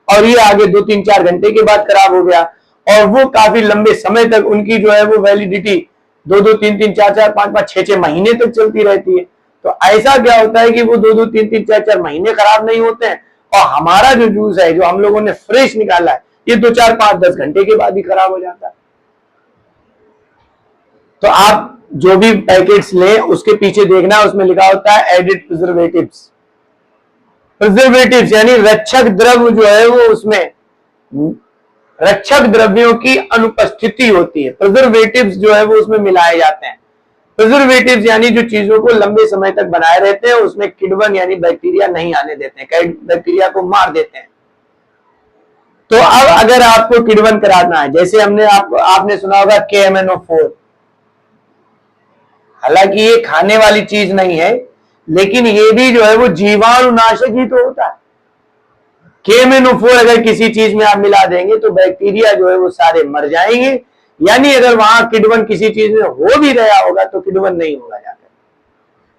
और ये आगे 2-3-4 घंटे के बाद खराब हो गया, और वो काफी लंबे समय तक उनकी जो है वो वैलिडिटी 2-2, 3-3, 4-4, 5-5, 6-6 महीने तक चलती रहती है। तो ऐसा क्या होता है कि वो 2-2, 3-3, 4-4 महीने खराब नहीं होते हैं, और हमारा जो जूस है जो हम लोगों ने फ्रेश निकाला है ये 2-4, 5-10 घंटे के बाद ही खराब हो जाता है। तो आप जो भी पैकेट्स लें उसके पीछे देखना, उसमें लिखा होता है एडिड प्रिजर्वेटिव्स। प्रिजर्वेटिव्स यानी रक्षक द्रव्य जो है वो, उसमें रक्षक द्रव्यों की अनुपस्थिति होती है। प्रिजर्वेटिव्स जो है वो उसमें मिलाए जाते हैं। प्रिजर्वेटिव्स यानी जो चीजों को लंबे समय तक बनाए रहते हैं, उसमें किण्वन यानी बैक्टीरिया नहीं आने देते हैं, बैक्टीरिया को मार देते हैं। तो अब अगर आपको किण्वन कराना है, जैसे आपने सुना होगा KMNO4, हालांकि ये खाने वाली चीज नहीं है, लेकिन ये भी जो है वो जीवाणुनाशक ही तो होता है। KMNO4 अगर किसी चीज में आप मिला देंगे तो बैक्टीरिया जो है वो सारे मर जाएंगे, यानी अगर वहां किण्वन किसी चीज में हो भी रहा होगा तो किण्वन नहीं होगा जाकर।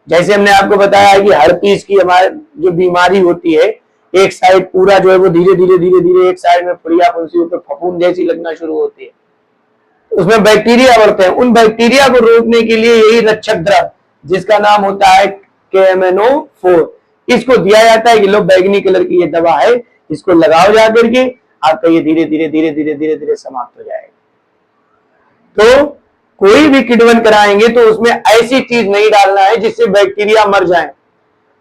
जैसे हमने आपको बताया कि हर्पीस की हमारे जो बीमारी होती है, एक साइड पूरा जो है वो धीरे धीरे एक साइड में फुड़िया फुंसी ऊपर फफूंद जैसी लगना शुरू होती है, उसमें बैक्टीरिया बढ़ते हैं। उन बैक्टीरिया को रोकने के लिए यही रक्षक द्रव जिसका नाम होता है KMNO4, इसको दिया जाता है कि लो बैगनी कलर की ये दवा है, इसको लगाओ जाकर के, आपका ये धीरे धीरे समाप्त हो जाएगा। तो कोई भी किण्वन कराएंगे तो उसमें ऐसी चीज नहीं डालना है जिससे बैक्टीरिया मर जाए।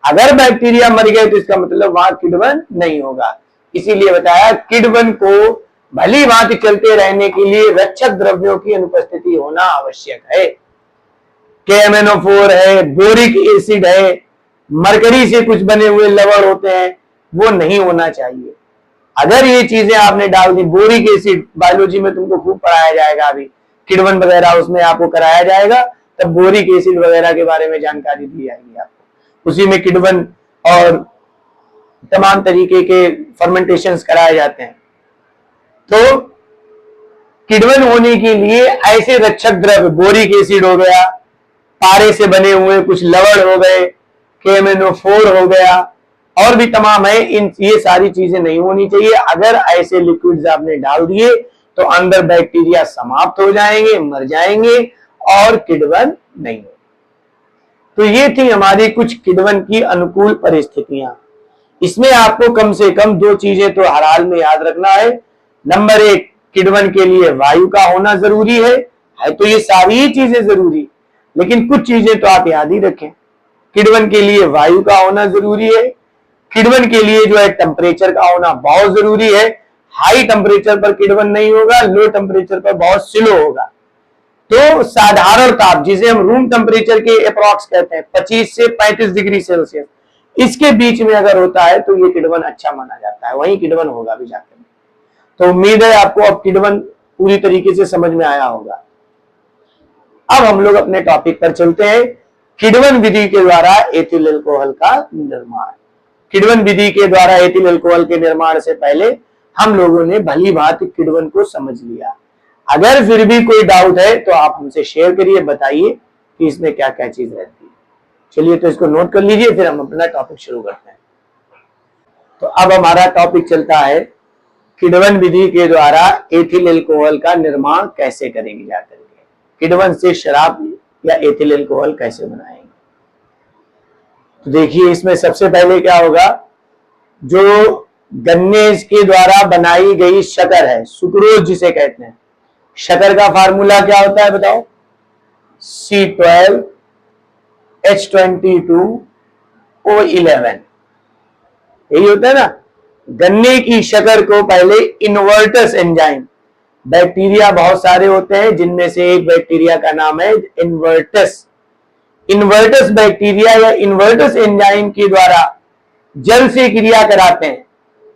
अगर बैक्टीरिया मर गए तो इसका मतलब वहां किण्वन नहीं होगा। इसीलिए बताया किण्वन को भली भांति चलते रहने के लिए रक्षक द्रव्यों की अनुपस्थिति होना आवश्यक है। KMNO4 है, बोरिक एसिड है, मरकरी से कुछ बने हुए लवण होते हैं, वो नहीं होना चाहिए। अगर ये चीजें आपने डाल दी, बोरिक एसिड बायोलॉजी में तुमको खूब पढ़ाया जाएगा, अभी किण्वन वगैरह उसमें आपको कराया जाएगा, तब बोरिक एसिड वगैरह के बारे में जानकारी दी जाएगी आपको। उसी में किण्वन और तमाम तरीके के फर्मेंटेशंस कराए जाते हैं। तो किण्वन होने के लिए ऐसे रक्षक द्रव्य, बोरिक एसिड हो गया, पारे से बने हुए कुछ लवण हो गए, KMNO4 हो गया, और भी तमाम है, ये सारी चीजें नहीं होनी चाहिए। अगर ऐसे लिक्विड्स आपने डाल दिए तो अंदर बैक्टीरिया समाप्त हो जाएंगे, मर जाएंगे और किण्वन नहीं होगा। तो ये थी हमारी कुछ किण्वन की अनुकूल परिस्थितियां। इसमें आपको कम से कम दो चीजें तो हर हाल में याद रखना है। नंबर एक, किण्वन के लिए वायु का होना जरूरी है तो ये सारी चीजें जरूरी, लेकिन कुछ चीजें तो आप याद ही रखें। किण्वन के लिए वायु का होना जरूरी है, किण्वन के लिए जो है टेम्परेचर का होना बहुत जरूरी है। हाई टेम्परेचर पर किण्वन नहीं होगा, लो टेम्परेचर पर बहुत स्लो होगा। तो साधारण ताप, जिसे हम रूम टेम्परेचर के अप्रॉक्स कहते हैं, 25 से 35 डिग्री सेल्सियस, इसके बीच में अगर होता है तो ये किण्वन अच्छा माना जाता है, वही किण्वन होगा भी जाकर। तो उम्मीद है आपको अब किण्वन पूरी तरीके से समझ में आया होगा। अब हम लोग अपने टॉपिक पर चलते हैं, किण्वन विधि के द्वारा एथिल अल्कोहल का निर्माण। किण्वन विधि के द्वारा एथिल अल्कोहल के निर्माण से पहले हम लोगों ने भली भांति किण्वन को समझ लिया। अगर फिर भी कोई डाउट है तो आप हमसे शेयर करिए, बताइए कि इसमें क्या क्या चीज रहती है। चलिए तो इसको नोट कर लीजिए, फिर हम अपना टॉपिक शुरू करते हैं। तो अब हमारा टॉपिक चलता है, किण्वन विधि के द्वारा एथिल अल्कोहल का निर्माण कैसे करेंगे जाकर के, किण्वन से शराब या एथिल अल्कोहल कैसे बनाएंगे। तो देखिए इसमें सबसे पहले क्या होगा, जो गन्ने के द्वारा बनाई गई शक्कर है, सुक्रोज जिसे कहते हैं, शक्कर का फार्मूला क्या होता है बताओ, C12H22O11। यही होता है ना। गन्ने की शक्कर को पहले इन्वर्टस एंजाइम, बैक्टीरिया बहुत सारे होते हैं जिनमें से एक बैक्टीरिया का नाम है इन्वर्टस, इन्वर्टस बैक्टीरिया या इन्वर्टस एंजाइम के द्वारा जल से क्रिया कराते हैं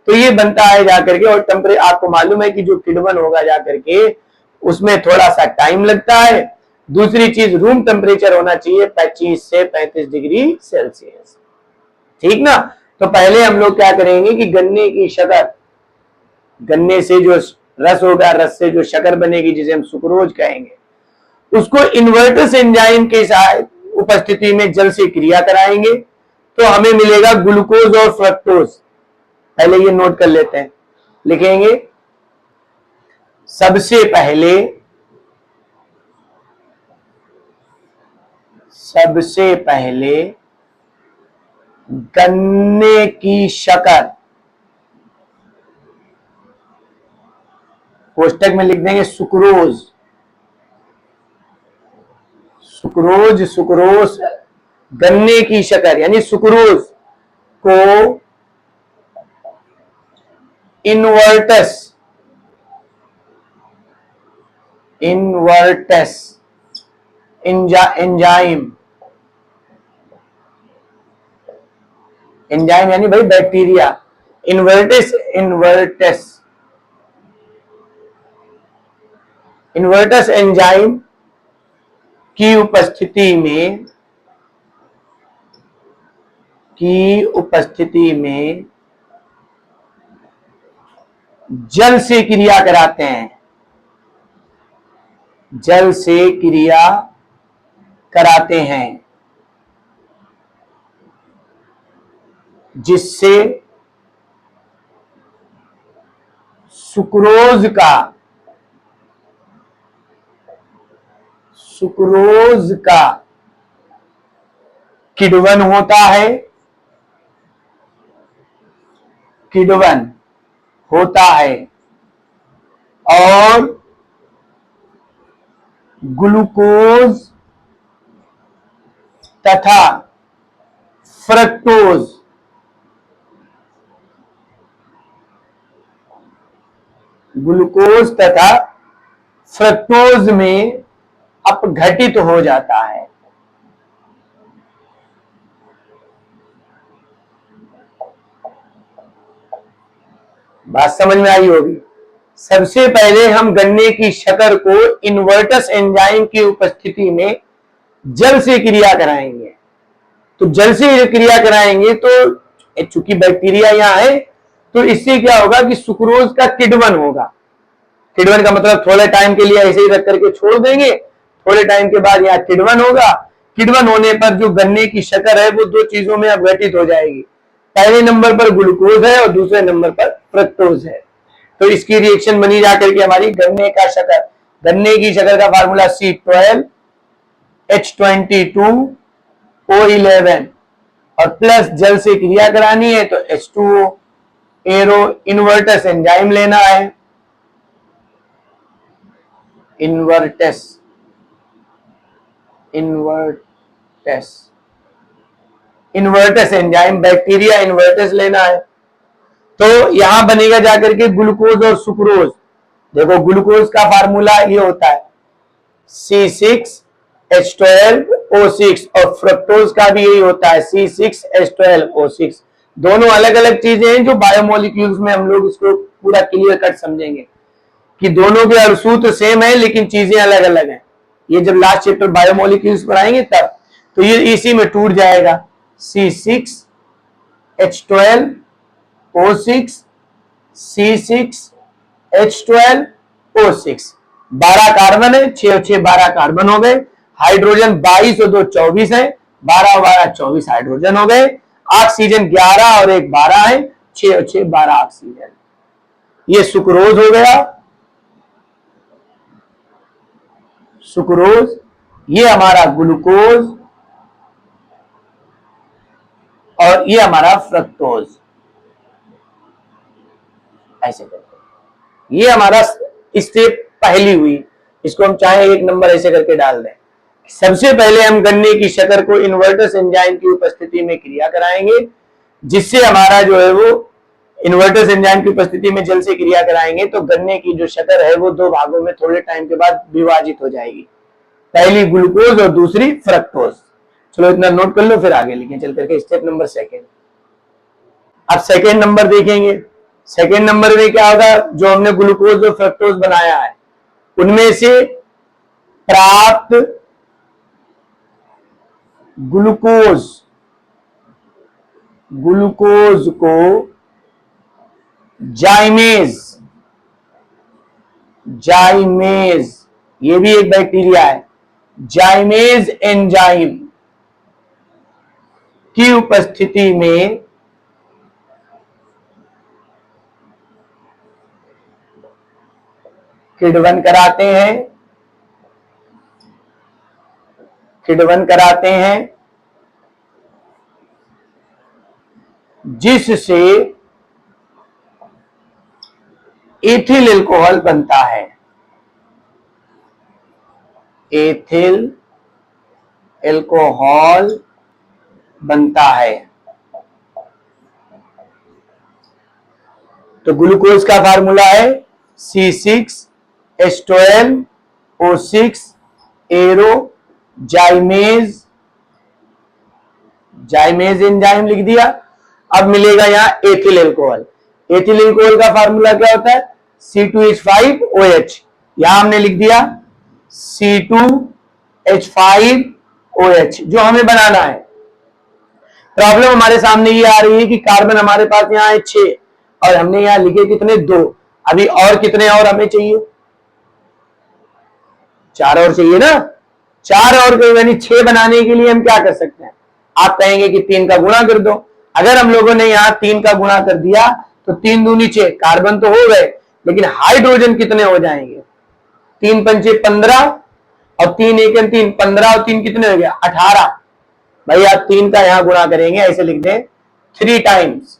तो ये बनता है जाकर के। और टेम्परेचर आपको मालूम है कि जो किण्वन होगा जाकर के उसमें थोड़ा सा टाइम लगता है। दूसरी चीज, रूम टेम्परेचर होना चाहिए 25 से 35 डिग्री सेल्सियस, ठीक ना। तो पहले हम लोग क्या करेंगे कि गन्ने की शक्कर, गन्ने से जो रस होगा, रस से जो शक्कर बनेगी जिसे हम सुक्रोज कहेंगे, उसको इन्वर्टस एंजाइम के साथ उपस्थिति में जल से क्रिया कराएंगे तो हमें मिलेगा ग्लूकोज और फ्रक्टोज। पहले ये नोट कर लेते हैं, लिखेंगे सबसे पहले गन्ने की शक्कर, कोष्टक में लिख देंगे सुक्रोज, सुक्रोज गन्ने की शक्कर यानी सुक्रोज को इन्वर्टस एंजाइम यानी भाई बैक्टीरिया, इन्वर्टस इन्वर्टस एंजाइम की उपस्थिति में जल से क्रिया कराते हैं, जल से क्रिया कराते हैं, जिससे सुक्रोज का किण्वन होता है और ग्लूकोज तथा फ्रक्टोज में अपघटित हो जाता है। बात समझ में आई होगी। सबसे पहले हम गन्ने की शक्कर को इन्वर्टस एंजाइम की उपस्थिति में जल से क्रिया कराएंगे। तो जल से क्रिया कराएंगे तो चूंकि बैक्टीरिया यहाँ है, तो इससे क्या होगा कि सुक्रोज का किण्वन होगा। किण्वन का मतलब थोड़े टाइम के लिए ऐसे ही रख करके छोड़ देंगे, थोड़े टाइम के बाद यहाँ किण्वन होगा। किण्वन होने पर जो गन्ने की शक्कर है वो दो चीजों में अपघटित हो जाएगी। पहले नंबर पर ग्लूकोज है और दूसरे नंबर पर फ्रक्टोज है। तो इसकी रिएक्शन बनी जाकर के हमारी गन्ने की शक्कर का फार्मूला C12H22O11 और प्लस जल से क्रिया करानी है तो H2O एरो इन्वर्टस एंजाइम लेना है। इन्वर्टस एंजाइम बैक्टीरिया इन्वर्टस लेना है। तो यहां बनेगा जाकर के ग्लूकोज और सुक्रोज। देखो ग्लूकोज का फार्मूला ये होता है C6H12O6 और फ्रक्टोज का भी यही होता है C6H12O6। दोनों अलग अलग चीजें हैं जो बायोमोलिक्यूल्स में हम लोग इसको पूरा क्लियर कट समझेंगे कि दोनों के सूत्र सेम है लेकिन चीजें अलग अलग हैं। ये जब लास्ट चैप्टर बायोमोलिक्यूल्स पढ़ाएंगे तब तो ये इसी में टूट जाएगा। C6H12O6 C6H12O6 12 कार्बन है, 6 और 6 12 कार्बन हो गए। हाइड्रोजन 22 और 2 24 है, 12 और 12 24 हाइड्रोजन हो गए। ऑक्सीजन 11 और 1 12 है, 6 और 6 12 ऑक्सीजन। ये सुक्रोज हो गया। सुक्रोज, ये हमारा ग्लूकोज और ये हमारा फ्रक्टोज। ऐसे करके ये हमारा स्टेप पहली हुई। इसको हम चाहे एक नंबर ऐसे करके डाल दें। सबसे पहले हम गन्ने की शक्कर को इन्वर्टस एंजाइम की उपस्थिति में क्रिया कराएंगे, जिससे हमारा जो है वो इन्वर्टस एंजाइम की उपस्थिति में जल से क्रिया कराएंगे तो गन्ने की जो शक्कर है वो दो भागों में थोड़े टाइम के बाद विभाजित हो जाएगी। पहली ग्लूकोज और दूसरी फ्रक्टोज। चलो इतना नोट कर लो, फिर आगे लिखें चल करके। Step number second. अब सेकेंड नंबर देखेंगे। सेकेंड नंबर में क्या होगा, जो हमने ग्लूकोज और फ्रक्टोज बनाया है उनमें से प्राप्त ग्लूकोज को जाइमेज, ये भी एक बैक्टीरिया है, जाइमेज एंजाइम की उपस्थिति में किण्वन कराते हैं जिससे एथिल अल्कोहल बनता है। एथिल अल्कोहल बनता है। तो ग्लूकोज का फार्मूला है C6H12O6 एरो जाइमेज एंजाइम लिख दिया। अब मिलेगा यहां एथिल अल्कोहल। एथिल अल्कोहल का फार्मूला क्या होता है C2H5OH यहां हमने लिख दिया C2H5OH जो हमें बनाना है। प्रॉब्लम हमारे सामने ये आ रही है कि कार्बन हमारे पास यहाँ है 6 और हमने यहाँ लिखे कितने 2। अभी और कितने और हमें चाहिए? 4 और चाहिए ना। 4 और यानी 6 बनाने के लिए हम क्या कर सकते हैं? आप कहेंगे कि 3 का गुणा कर दो। अगर हम लोगों ने यहाँ 3 का गुणा कर दिया तो 3 दूनी 6, कार्बन तो हो गए लेकिन हाइड्रोजन कितने हो जाएंगे? 3 पंचे 15 और 3 एकम 3, 15 और 3 कितने हो गया? 18। भाई आप 3 का यहां गुणा करेंगे, ऐसे लिख दें 3 टाइम्स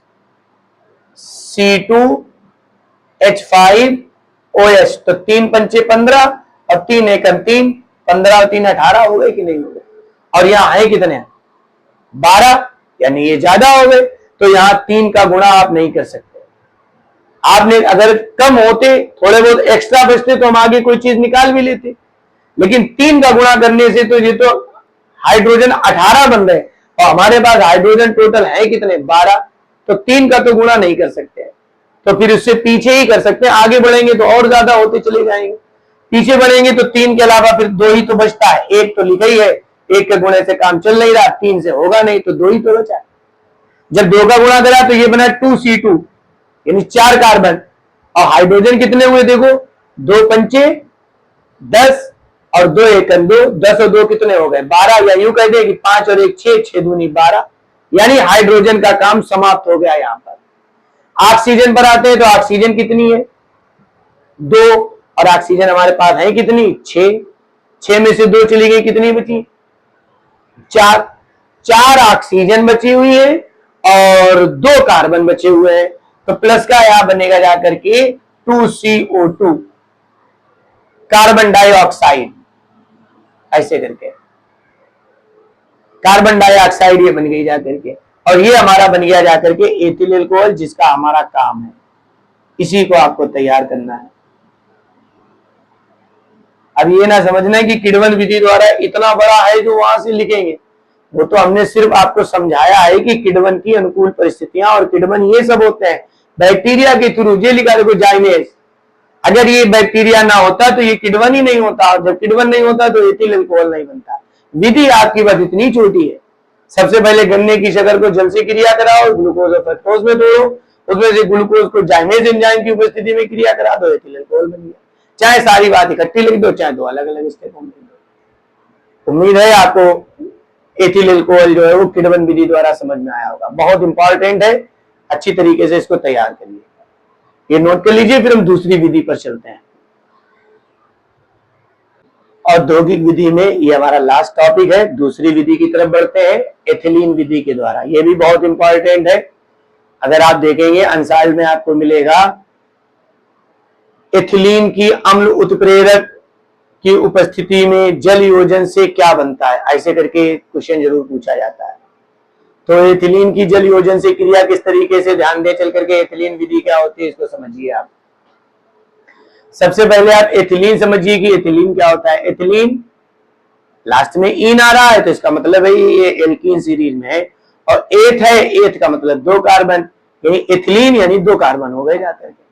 C2H5OH तो 3 पंचे 15 और 3 एकम 3, 15 और 3 18 हो गए कि नहीं हो गए? और यहां है कितने? 12, यानी ये ज्यादा हो गए। तो यहां 3 का गुणा आप नहीं कर सकते। आपने अगर कम होते, थोड़े बहुत एक्स्ट्रा बचते तो हम आगे कोई चीज निकाल भी लेते, लेकिन 3 का गुणा करने से तो ये तो हाइड्रोजन 18 बन रहे और हमारे पास हाइड्रोजन टोटल है कितने? 12। तो 3 का तो गुणा नहीं कर सकते, तो फिर उससे पीछे ही कर सकते हैं। आगे बढ़ेंगे तो और ज्यादा होते चले जाएंगे, पीछे बढ़ेंगे तो 3 के अलावा फिर 2 ही तो बचता है। एक तो लिखा ही है, एक के गुणे से काम चल नहीं रहा, 3 से होगा नहीं, तो 2 ही तो बचा। जब 2 का गुणा करा तो ये बना 2C2 यानी 4 कार्बन। और हाइड्रोजन कितने हुए देखो, 2 पंचे 10 और 2 एकम 2, 10 और 2 कितने हो गए? 12। या यूं कह दे कि 5 और 1 6, 6 दूनी 12, यानी हाइड्रोजन का काम समाप्त हो गया। यहां पर ऑक्सीजन पर आते हैं तो ऑक्सीजन कितनी है? 2, और ऑक्सीजन हमारे पास है कितनी? 6। 6 में से 2 चली गई, कितनी बची? 4। 4 ऑक्सीजन बची हुई है और 2 कार्बन बचे हुए हैं, तो प्लस का यहां बनेगा जाकर के 2CO2 कार्बन डाइऑक्साइड। ऐसे करके कार्बन डाइऑक्साइड ये बन गई जाकर के, और ये हमारा बन गया जाकर के एथिल अल्कोहल, जिसका हमारा काम है इसी को आपको तैयार करना है। अब ये ना समझना है कि किडवन विधि द्वारा इतना बड़ा है जो वहां से लिखेंगे, वो तो हमने सिर्फ आपको समझाया है कि किडवन की अनुकूल परिस्थितियां, और किडवन ये सब होते हैं बैक्टीरिया के थ्रू। ये लिखा देखो जाइनेज, अगर ये बैक्टीरिया ना होता तो ये किडवन ही नहीं होता, और जब किडवन नहीं होता तो एथिल अल्कोहल नहीं बनता। विधि आपकी बस इतनी छोटी है, सबसे पहले गन्ने की शक्कर को जल से क्रिया कराओ, ग्लूकोज और फ्रक्टोज में तोड़ो, उसमें से ग्लूकोज को जाइनेज एंजाइम की उपस्थिति में क्रिया करा दो, एथिल अल्कोहल बन गया। चाहे सारी बात इकट्ठी लिख दो, चाहे 2 अलग अलग स्टेपों में लिख दो। उम्मीद है आपको एथिल अल्कोहल जो है वो किडवन विधि द्वारा समझ में आया होगा। बहुत इंपॉर्टेंट है, अच्छी तरीके से इसको तैयार करिए, ये नोट कर लीजिए। फिर हम दूसरी विधि पर चलते हैं। औद्योगिक विधि में ये हमारा लास्ट टॉपिक है। दूसरी विधि की तरफ बढ़ते हैं, एथिलीन विधि के द्वारा। ये भी बहुत इंपॉर्टेंट है। अगर आप देखेंगे अंसाज में आपको मिलेगा एथिलीन की अम्ल उत्प्रेरक की उपस्थिति में जल योजन से क्या बनता है, ऐसे करके क्वेश्चन जरूर पूछा जाता है। तो एथिलीन की जल योजन से क्रिया किस तरीके से, ध्यान दे चल करके एथिलीन विधि क्या होती है इसको समझिए आप। सबसे पहले आप एथिलीन समझिए कि एथिलीन क्या होता है। एथिलीन लास्ट में इन आ रहा है तो इसका मतलब है ये एल्कीन सीरीज में है, और एथ है, एथ का मतलब 2 कार्बन, यानी एथिलीन यानी 2 कार्बन हो गए जाकर के।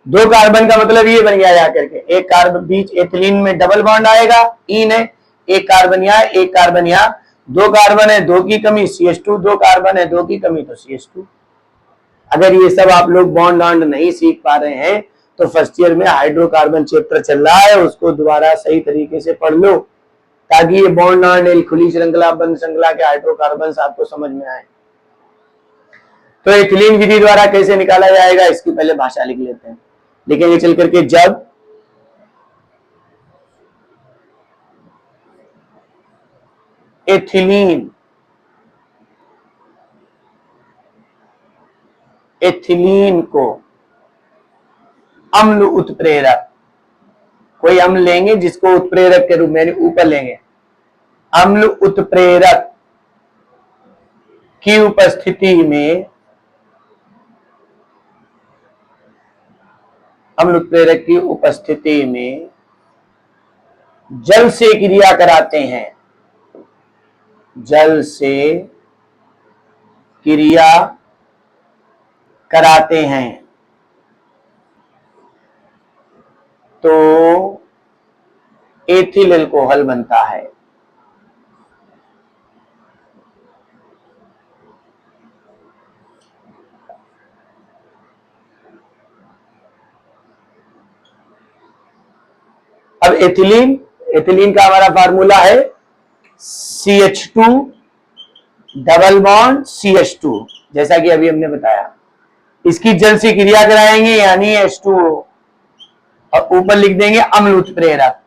2 कार्बन का मतलब ये बन गया जाकर के, एक कार्बन बीच एथिलीन में डबल बॉन्ड आएगा, इन है, एक कार्बन यहाँ, एक कार्बन यहाँ, 2 कार्बन है, 2 की कमी CH2, 2 कार्बन है, 2 की कमी तो CH2। अगर ये सब आप लोग बॉन्ड वॉन्ड नहीं सीख पा रहे हैं तो फर्स्ट ईयर में हाइड्रोकार्बन चैप्टर चल रहा है, उसको दोबारा सही तरीके से पढ़ लो, ताकि ये बॉन्ड वॉन्ड खुली श्रृंखला बंद श्रृंखला के हाइड्रोकार्बन आपको समझ में आए। तो एथिलीन विधि द्वारा कैसे निकाला जाएगा इसकी पहले भाषा लिख लेते हैं। लिखेंगे चल करके, जब एथिलीन को अम्ल उत्प्रेरक, कोई अम्ल लेंगे जिसको उत्प्रेरक के रूप में ऊपर लेंगे, अम्ल उत्प्रेरक की उपस्थिति में, अम्ल उत्प्रेरक की उपस्थिति में जल से क्रिया कराते हैं, जल से क्रिया कराते हैं तो एथिल अल्कोहल बनता है। अब एथिलीन, एथिलीन का हमारा फार्मूला है CH2 डबल बॉन्ड CH2, जैसा कि अभी हमने बताया। इसकी जल से क्रिया कराएंगे यानी H2O, और ऊपर लिख देंगे अम्ल उत्प्रेरक।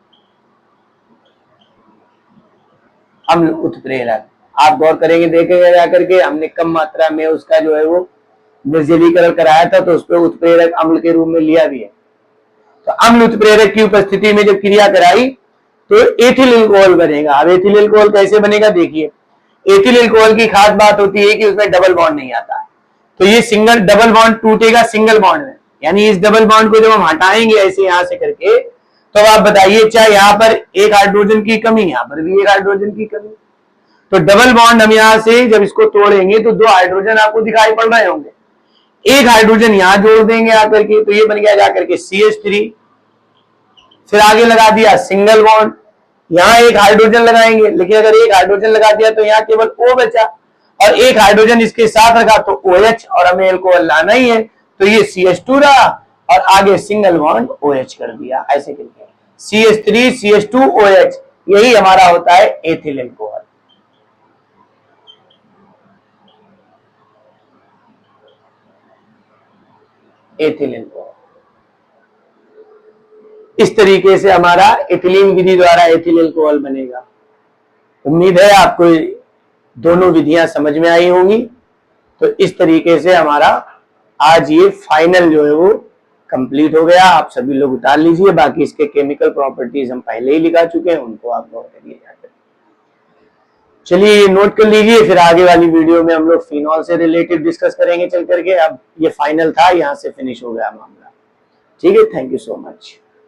अम्ल उत्प्रेरक आप गौर करेंगे, देखेंगे जाकर के हमने कम मात्रा में उसका जो है वो निर्जलीकरण कराया था, तो उस पर उत्प्रेरक अम्ल के रूप में लिया भी है। तो अम्ल उत्प्रेरक की उपस्थिति में जब क्रिया कराई तो एथिल अल्कोहल बनेगा। अब एथिल अल्कोहल कैसे बनेगा देखिए। एथिल अल्कोहल की खास बात होती है कि उसमें डबल बॉन्ड नहीं आता है, तो ये सिंगल डबल बॉन्ड टूटेगा सिंगल बॉन्ड में, यानी इस डबल बॉन्ड को जब हम हटाएंगे ऐसे यहां से करके, तो आप बताइए चाहे यहां पर एक हाइड्रोजन की कमी, यहां पर भी एक हाइड्रोजन की कमी, तो डबल बॉन्ड हम यहां से जब इसको तोड़ेंगे तो दो हाइड्रोजन आपको दिखाई पड़ रहे होंगे, एक हाइड्रोजन यहां जोड़ देंगे आकर के, तो ये बन गया जाकर के CH3। फिर आगे लगा दिया सिंगल बॉन्ड, यहां एक हाइड्रोजन लगाएंगे, लेकिन अगर एक हाइड्रोजन लगा दिया तो यहां केवल O बचा, और एक हाइड्रोजन इसके साथ रखा तो OH, और हमें अल्कोहल लाना ही है, तो ये CH2 रहा और आगे सिंगल बॉन्ड OH कर दिया, ऐसे करके CH3 CH2 OH, यही हमारा होता है एथिल अल्कोहल। एथिल अल्कोहल इस तरीके से हमारा एथिलीन विधि द्वारा एथिल अल्कोहल बनेगा। उम्मीद है आपको दोनों विधियां समझ में आई होंगी। तो इस तरीके से हमारा आज ये फाइनल जो है वो कंप्लीट हो गया। आप सभी लोग उतार लीजिए, बाकी इसके केमिकल प्रॉपर्टीज हम पहले ही लिखा चुके हैं, उनको आप गौर करिए जाकर। चलिए नोट कर लीजिए, फिर आगे वाली वीडियो में हम लोग फिनॉल से रिलेटेड डिस्कस करेंगे चल करके। अब ये फाइनल था, यहां से फिनिश हो गया मामला। ठीक है, थैंक यू सो मच।